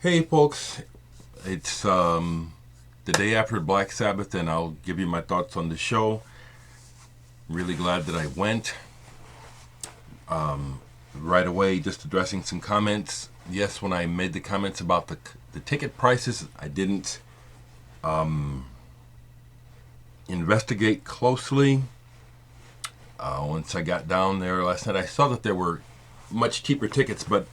Hey folks, it's the day after Black Sabbath, and I'll give you my thoughts on the show. Really glad that I went. Right away, just addressing some comments. Yes, when I made the comments about the ticket prices, I didn't investigate closely. Once I got down there last night, I saw that there were much cheaper tickets, but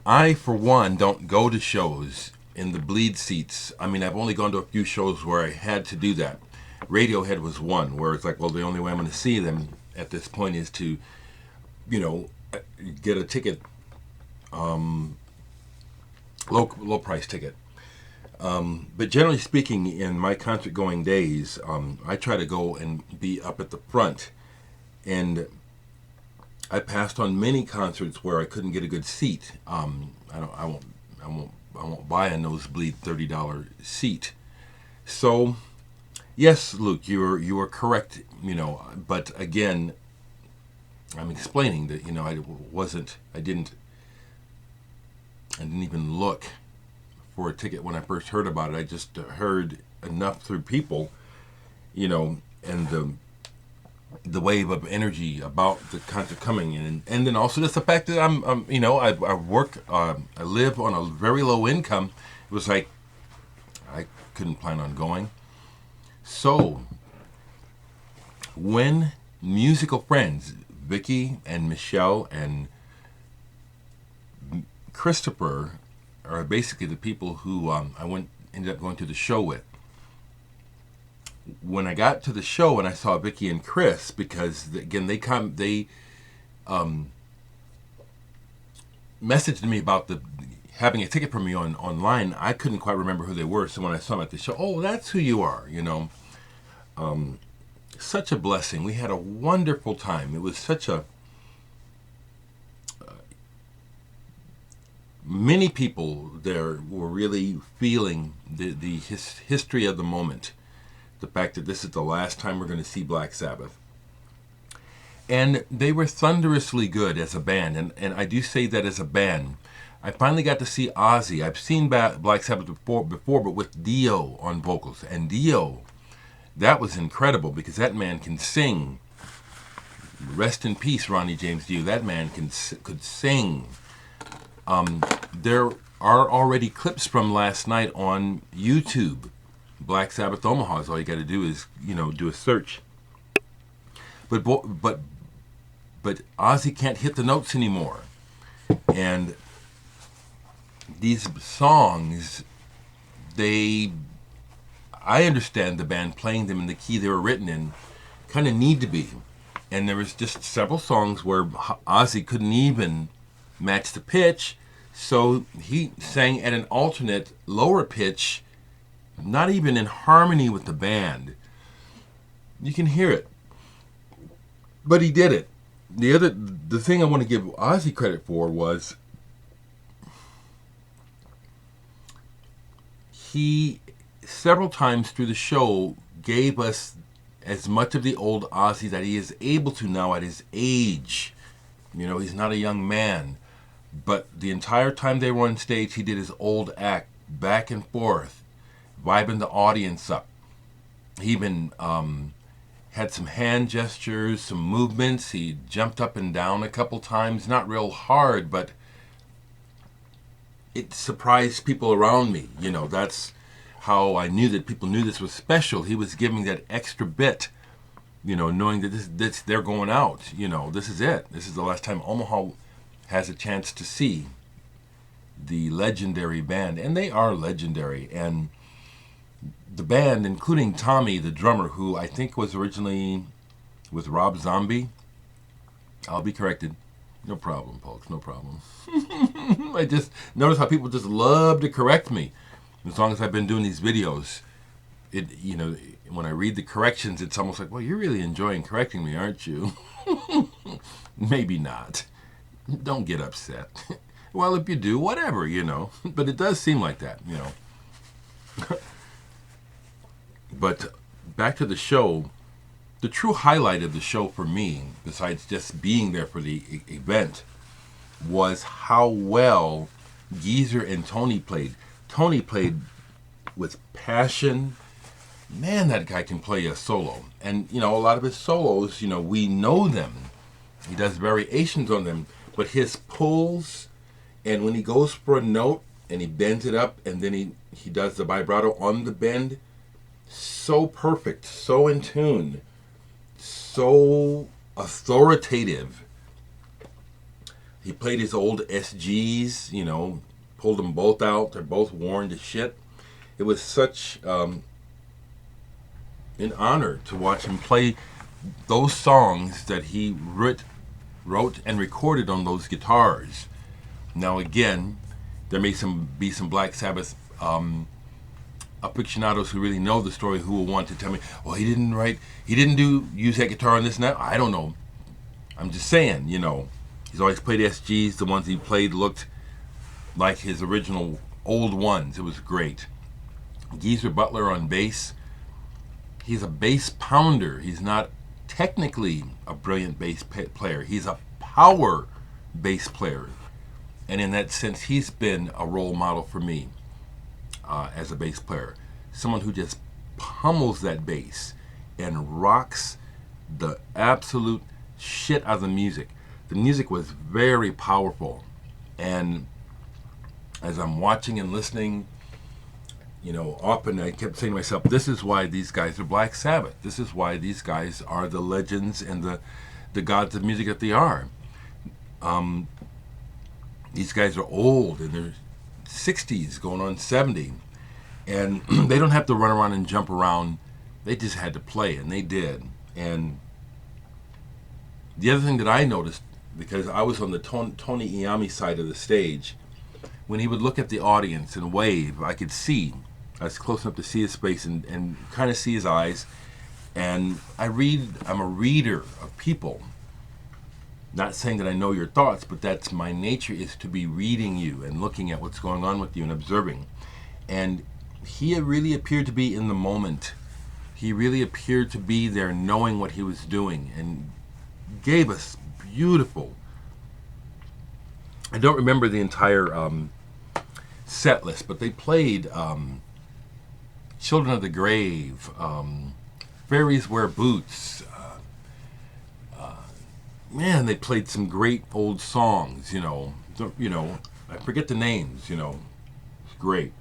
I, for one, don't go to shows in the bleed seats. I mean, I've only gone to a few shows where I had to do that. Radiohead was one where it's like, well, the only way I'm going to see them at this point is to, you know, get a ticket, low price ticket. But generally speaking, in my concert going days, I try to go and be up at the front. And I passed on many concerts where I couldn't get a good seat. I won't buy a nosebleed $30 seat. So, yes, Luke, you are correct. But again, I'm explaining that I didn't even look for a ticket when I first heard about it. I just heard enough through people, and the wave of energy about the concert coming in, and then also just the fact that I work, I live on a very low income. It was like I couldn't plan on going. So when musical friends Vicky and Michelle and Christopher are basically the people who ended up going to the show with. When I got to the show and I saw Vicky and Chris, because again they messaged me about having a ticket for me online. I couldn't quite remember who they were, so when I saw them at the show, oh, that's who you are. Such a blessing. We had a wonderful time. It was such a many people there were really feeling the history of the moment. The fact that this is the last time we're going to see Black Sabbath. And they were thunderously good as a band. And I do say that as a band. I finally got to see Ozzy. I've seen Black Sabbath before, but with Dio on vocals. And Dio, that was incredible because that man can sing. Rest in peace, Ronnie James Dio. That man could sing. There are already clips from last night on YouTube. Black Sabbath Omaha. All you got to do is do a search. But Ozzy can't hit the notes anymore, and these songs, I understand the band playing them in the key they were written in, kind of need to be, and there was just several songs where Ozzy couldn't even match the pitch, so he sang at an alternate lower pitch. Not even in harmony with the band. You can hear it. But he did it. The thing I want to give Ozzy credit for was he several times through the show gave us as much of the old Ozzy that he is able to now at his age. He's not a young man. But the entire time they were on stage, he did his old act back and forth, vibing the audience up. He even had some hand gestures, some movements. He jumped up and down a couple times, not real hard, but it surprised people around me. That's how I knew that people knew this was special. He was giving that extra bit, knowing that this they're going out. This is it. This is the last time Omaha has a chance to see the legendary band, and they are legendary. And the band, including Tommy, the drummer, who I think was originally with Rob Zombie. I'll be corrected. No problem, folks. No problem. I just notice how people just love to correct me. As long as I've been doing these videos, when I read the corrections, it's almost like, well, you're really enjoying correcting me, aren't you? Maybe not. Don't get upset. Well, if you do, whatever, But it does seem like that, But back to the show, the true highlight of the show for me, besides just being there for the event, was how well Geezer and Tony played. Tony played with passion. Man, that guy can play a solo. And, a lot of his solos, we know them. He does variations on them. But his pulls, and when he goes for a note and he bends it up and then he does the vibrato on the bend, so perfect, so in tune, so authoritative. He played his old SGs, pulled them both out. They're both worn to shit. It was such an honor to watch him play those songs that he wrote and recorded on those guitars. Now again, there may be some Black Sabbath aficionados who really know the story who will want to tell me, well, he didn't use that guitar on this and that. I don't know. I'm just saying, he's always played SGs. The ones he played looked like his original old ones. It was great. Geezer Butler on bass. He's a bass pounder. He's not technically a brilliant bass player. He's a power bass player. And in that sense, he's been a role model for me as a bass player. Someone who just pummels that bass and rocks the absolute shit out of the music. The music was very powerful. And as I'm watching and listening, often I kept saying to myself, this is why these guys are Black Sabbath. This is why these guys are the legends and the gods of music that they are. These guys are old, in their 60s, going on 70. And they don't have to run around and jump around. They just had to play, and they did. And the other thing that I noticed, because I was on the Tony Iommi side of the stage, when he would look at the audience and wave, I could see. I was close enough to see his face and kind of see his eyes. And I'm a reader of people. Not saying that I know your thoughts, but that's my nature, is to be reading you and looking at what's going on with you and observing. And he really appeared to be in the moment. He really appeared to be there knowing what he was doing and gave us beautiful. I don't remember the entire set list, but they played Children of the Grave, Fairies Wear Boots. Man, they played some great old songs, I forget the names, It's great.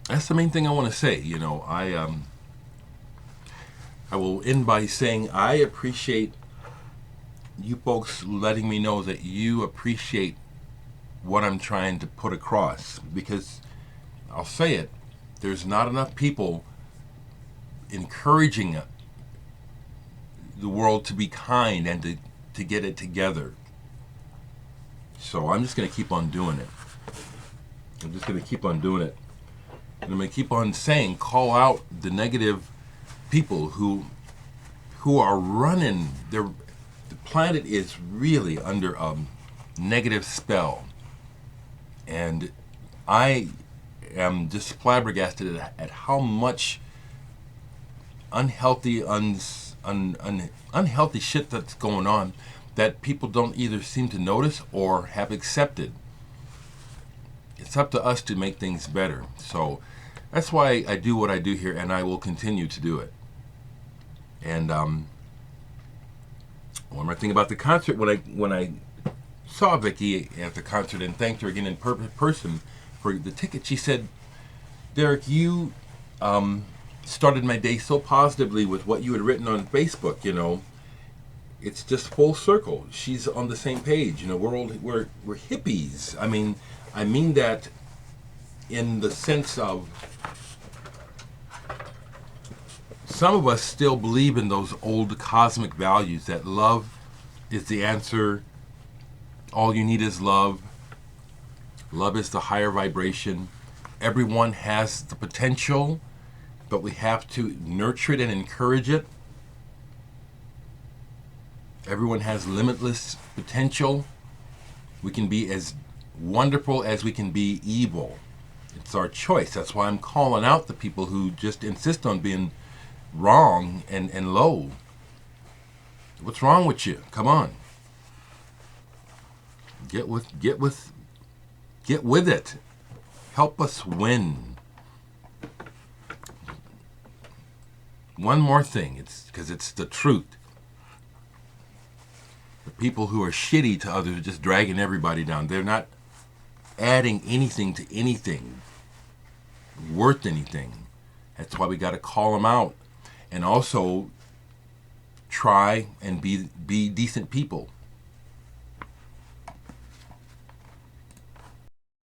That's the main thing I want to say, I will end by saying I appreciate you folks letting me know that you appreciate what I'm trying to put across, because I'll say it, there's not enough people encouraging the world to be kind and to get it together. So I'm just going to keep on doing it. I'm just going to keep on doing it. And I'm going to keep on saying, call out the negative people who are running. The planet is really under a negative spell. And I am just flabbergasted at how much unhealthy shit that's going on that people don't either seem to notice or have accepted. It's up to us to make things better. So that's why I do what I do here, and I will continue to do it. And one more thing about the concert, when I saw Vicky at the concert and thanked her again in person for the ticket, she said, Dereck, you started my day so positively with what you had written on Facebook. It's just full circle. She's on the same page. We're hippies. I mean that in the sense of some of us still believe in those old cosmic values, that love is the answer. All you need is love. Love is the higher vibration. Everyone has the potential, but we have to nurture it and encourage it. Everyone has limitless potential. We can be as wonderful as we can be evil. It's our choice. That's why I'm calling out the people who just insist on being wrong and low. What's wrong with you? Come on. Get with it. Help us win. One more thing, it's because it's the truth. The people who are shitty to others are just dragging everybody down. They're not adding anything to anything, worth anything. That's why we got to call them out, and also try and be decent people.